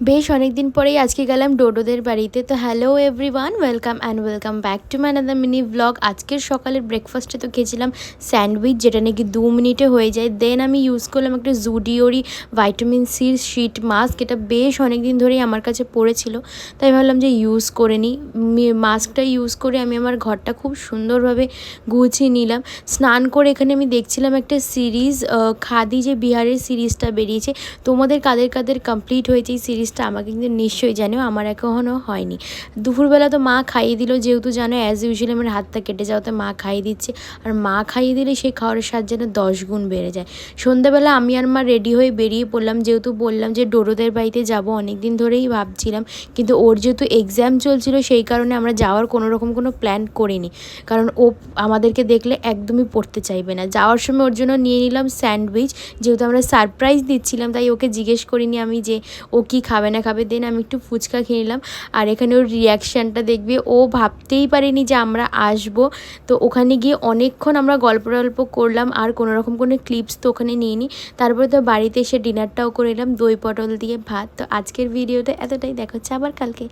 বেশ অনেকদিন পরেই আজকে গেলাম ডোডোদের বাড়িতে। তো hello everyone, welcome back to my another mini blog. আজকের সকালের ব্রেকফাস্টে তো খেয়েছিলাম স্যান্ডউইচ, যেটা নাকি 2 মিনিটে হয়ে যায়। দেন আমি ইউজ করলাম একটা জুডিওরি ভাইটামিন সির শিট মাস্ক। এটা বেশ অনেক দিন ধরেই আমার কাছে পড়েছিল, তাই ভাবলাম যে ইউজ করে নিই। মাস্কটা ইউজ করে আমি আমার ঘরটা খুব সুন্দরভাবে গুছিয়ে নিলাম। স্নান করে এখানে আমি দেখছিলাম একটা সিরিজ, খাদি যে বিহারের সিরিজটা বেরিয়েছে। তোমাদের কাদের কাদের কমপ্লিট হয়েছে এই সিরিজটা আমাকে কিন্তু নিশ্চয়ই জানিও, আমার এখনও হয়নি। দুপুরবেলা তো মা খাইয়ে দিল, যেহেতু জানো অ্যাজ ইউজুয়ালি আমার হাতটা কেটে যাওয়াতে মা খাইয়ে দিচ্ছে। আর মা খাইয়ে দিলে সেই খাওয়ার স্বাদ যেন 10 গুণ বেড়ে যায়। সন্ধ্যাবেলা আমি আর মা রেডি হয়ে বেরিয়ে পড়লাম, যেহেতু বললাম যে ডোডোদের বাড়িতে যাব, অনেক দিন ধরেই ভাবছিলাম। কিন্তু ওর যেহেতু এক্সাম চলছিল সেই কারণে আমরা যাওয়ার কোনো প্ল্যান করিনি, কারণ ও আমাদেরকে দেখলে একদমই পড়তে চাইবে না। যাওয়ার সময় ওর জন্য নিয়ে নিলাম স্যান্ডউইচ, যেহেতু আমরা সারপ্রাইজ দিচ্ছিলাম তাই ওকে জিজ্ঞেস করিনি আমি যে ও কি খাবে না খাবে। দেন আমি একটু ফুচকা খেয়ে নিলাম। আর এখানে ওর রিয়াকশানটা দেখবে, ও ভাবতেই পারেনি যে আমরা আসবো। তো ওখানে গিয়ে অনেকক্ষণ আমরা গল্প করলাম, আর কোনো ক্লিপস তো ওখানে নিয়ে নিই। তারপরে তো বাড়িতে এসে ডিনারটাও করে এলাম, দই পটল দিয়ে ভাত। তো আজকের ভিডিওটা এতটাই, দেখা হচ্ছে আবার কালকে।